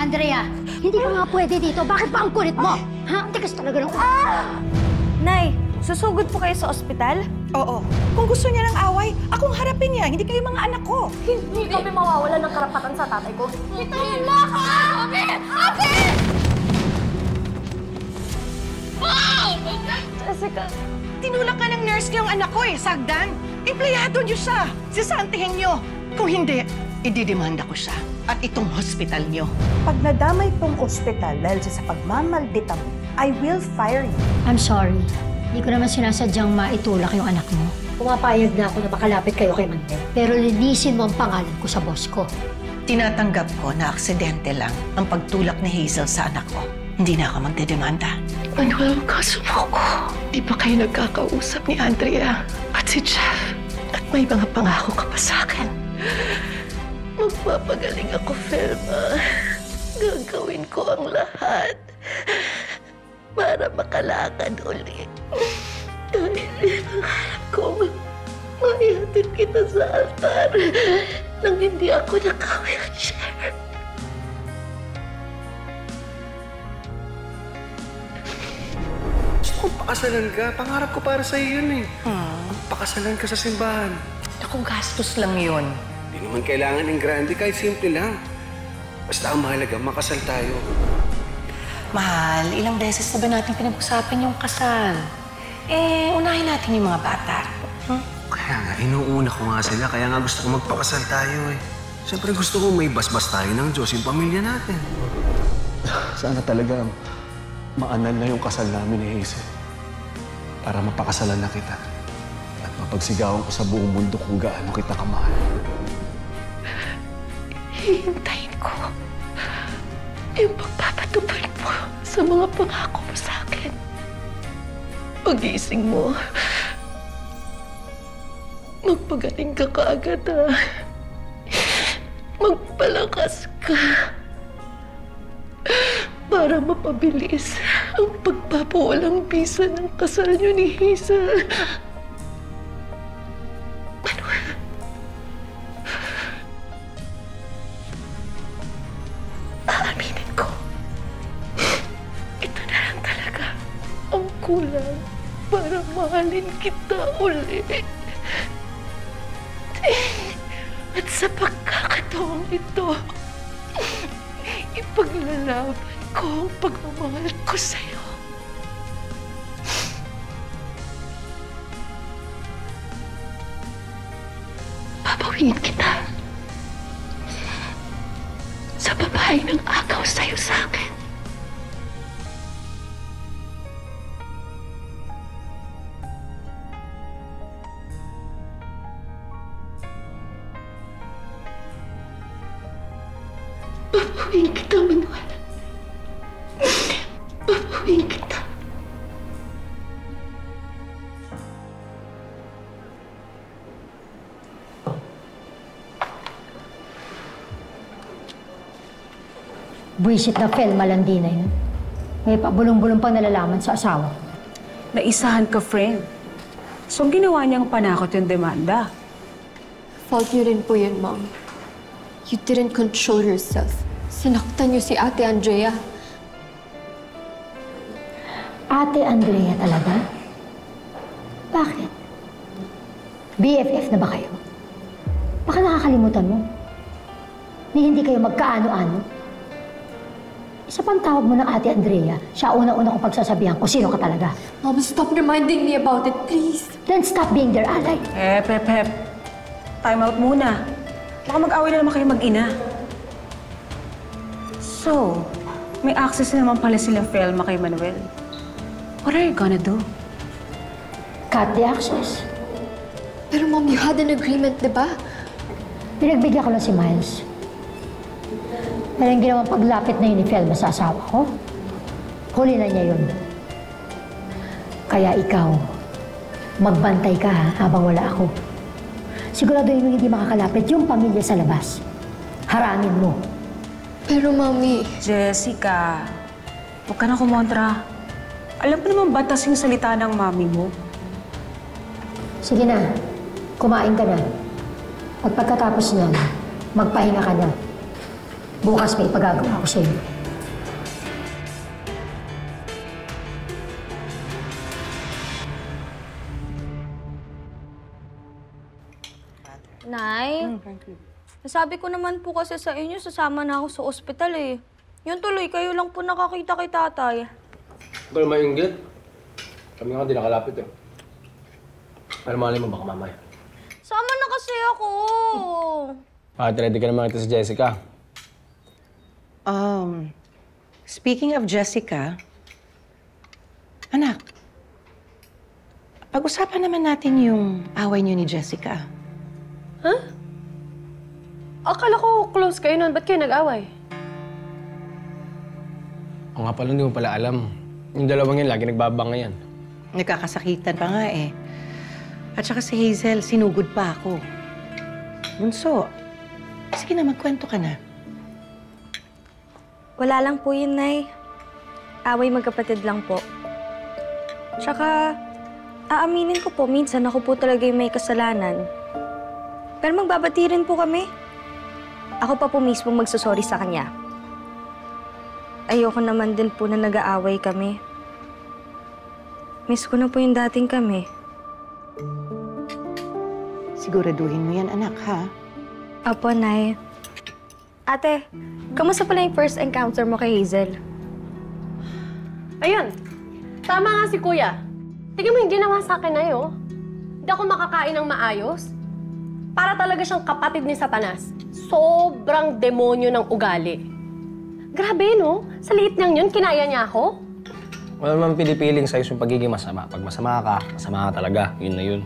Andrea, hindi ka nga pwede dito. Bakit ba ang kulit mo? Ha? Ang tigas talaga ng... Nay, susugod po kayo sa ospital? Oo. Kung gusto niya ng away, akong harapin niya. Hindi kayo mga anak ko. Hindi kami mawawalan ng karapatan sa tatay ko. Bitayin mo ako! Abi! Abi! Jessica, Tinulak ka ng nurse niyo ang anak ko eh, Sagdan. Empleyado niyo siya. Sisantihin niyo. Kung hindi, ididemanda ko siya. At itong hospital niyo. Pag nadamay tong ospital dahil sa pagmamaldita mo, I will fire you. I'm sorry. Hindi ko naman sinasadyang maitulak yung anak mo. Pumapayag na ako na makalapit kayo kay Mandel. Pero linisin mo ang pangalan ko sa boss ko. Tinatanggap ko na aksidente lang ang pagtulak ni Hazel sa anak ko. Hindi na ako magdedemanda. Manuel, kasumo ko. Di ba kayo nagkakausap ni Andrea at si Jeff? At may mga pangako ka pa sa akin. Magpapagaling ako, Felma. Gagawin ko ang lahat para makalakad ulit. Dahil pangarap ko, maihatid kita sa altar nang hindi ako naka-wheelchair. Kung pakasalan ka, pangarap ko para sa'yo yun eh. Pakasalan ka sa simbahan. Ako, gastos lang yun. Hindi naman kailangan ng grande, kahit simple lang. Basta ang mahalaga, makasal tayo. Mahal, ilang beses na ba natin pinag-usapan yung kasal? Eh, unahin natin yung mga bata. Kaya nga, inuuna ko nga sila. Kaya nga gusto ko magpakasal tayo eh. Siyempre gusto ko may basbas tayo ng Diyos, yung pamilya natin. Sana talaga maanal na yung kasal namin ni Hazel. Para mapakasalan na kita. At mapagsigawan ko sa buong mundo kung gaano kita kamahal. Hihintayin ko yung pagpapatupad mo sa mga pangako mo sa akin. Pagising mo, magpagaling ka kaagad, ha? Magpalakas ka para mapabilis ang pagpapawalang bisa ng kasal niyo ni Hazel. Manuel. Aaminin ko, ito na lang talaga ang kulang para mahalin kita uli. At sa pagkakataong ito, ipaglalaban ko ang pagmamahal ko sa'yo. Babawiin kita sa babae ng agaw sa'yo sa akin. Babawiin kita, Manuel. Babawiin kita. Buwisit na Felma Landi na yun. May pabulong-bulong pang nalalaman sa asawa. Naisahan ka, friend. So, ginawa niyang panakot yung demanda. Fault niyo rin po yun, Mom. You didn't control yourself. Sinaktan niyo si Ate Andrea. Ate Andrea talaga? Bakit? BFF na ba kayo? Baka nakakalimutan mo. Ni hindi kayo magkaano-ano. Isa pang tawag mo ng Ate Andrea, siya una-una kong pagsasabihan kung sino ka talaga. Mom, stop reminding me about it, please. Then stop being their ally. Pep. Time out muna. Baka mag-away na naman kayo mag-ina. So, may access na naman pala silang Felma kay Manuel. What are you gonna do? Cut the access. Pero Mom, you had an agreement, di ba? Pinagbigyan ko lang si Miles. Pero yung ginawang paglapit na yun ni Felma sa asawa ko, huli na niya yun. Kaya ikaw, magbantay ka ha, habang wala ako. Siguraduhin mo hindi makakalapit yung pamilya sa labas. Harangin mo. Pero, Mami... Jessica, huwag ka na kumontra. Alam mo naman batas yung salita ng mami mo. Sige na, kumain ka na. At pagkatapos niyan, magpahinga ka na. Bukas may ipagagawa ko sa iyo. Nay, nasabi ko naman po kasi sa inyo, sasama na ako sa ospital eh. Yun tuloy, kayo lang po nakakita kay tatay. Ikaw na mainggit. Kami nga hindi nakalapit eh. Pero malay mo baka mamaya. Sama na kasi ako. Ready ka naman ito si Jessica. Speaking of Jessica, anak, pag-usapan naman natin yung away niyo ni Jessica. Akala ko close kayo nun. Ba't kayo nag-away? O nga pala, hindi mo pala alam. Yung dalawang yan, lagi nagbabangayan. Nagkakasakitan pa nga eh. At saka si Hazel, sinugod pa ako. Bunso, sige na, magkwento ka na. Wala lang po yun, Nay. Away magkapatid lang po. Tsaka, aaminin ko po, minsan ako po talaga yung may kasalanan. Pero magbabati rin po kami. Ako pa po mismo magsasorry sa kanya. Ayoko naman din po na nag-aaway kami. Miss ko na po yung dating kami. Siguraduhin mo yan, anak, ha? Apo, Nay. Ate, kamusta pala yung first encounter mo kay Hazel? Ayun. Tama nga si Kuya. Tingnan mo yung ginawa sa akin na yun. Hindi ako makakain ng maayos. Para talaga siyang kapatid ni Satanas. Sobrang demonyo ng ugali. Grabe, no? Sa liit niyang yun, kinaya niya ako? Wala naman pinipiling sa'yo yung pagiging masama. Pag masama ka talaga. Yun na yun.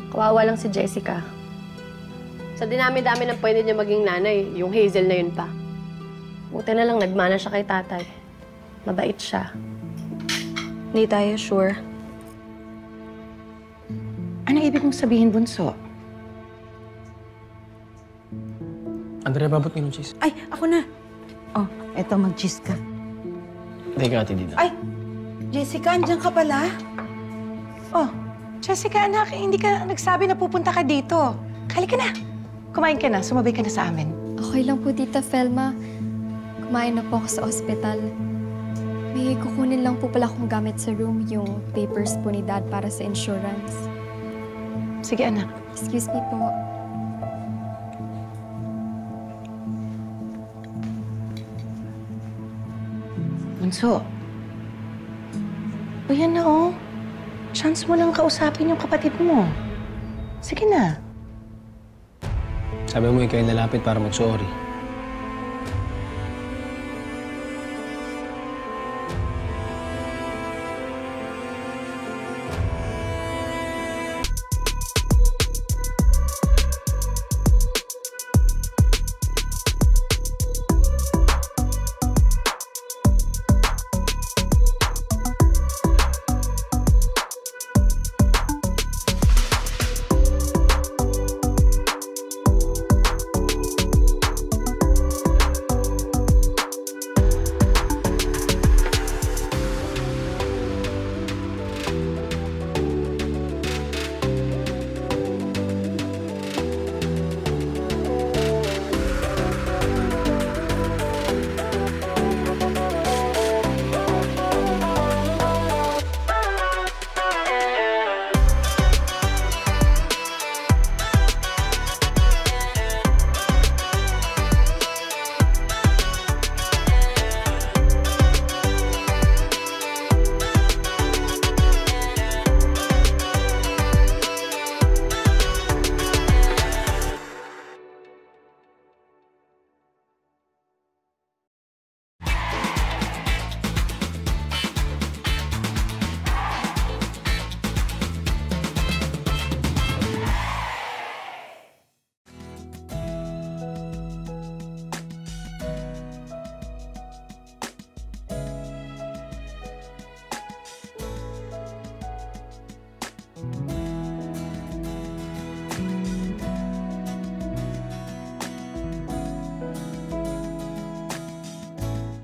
Kawawa lang si Jessica. Sa dinami-dami ng pwede niya maging nanay, yung Hazel na yun pa. Buti na lang nagmana siya kay tatay. Mabait siya. Hindi tayo sure. Ano ibig mong sabihin, Bunso? Andrea, babot ka ng cheese. Ay, ako na. Oh, eto, mag-cheese ka. Teka, Ate Dina. Ay, Jessica, andyan ka pala? Oh, Jessica, anak, hindi ka nagsabi na pupunta ka dito. Halika na. Kumain ka na. Sumabay ka na sa amin. Okay lang po, Tita Felma. Kumain na po ako sa ospital. May kukunin lang po pala akong gamit sa room, yung papers po ni Dad para sa insurance. Sige, anak. Excuse me po. Bunso. O yan na, oh. Chance mo nang kausapin yung kapatid mo. Sige na. Sabi mo ikaw yung lalapit para mag-sorry.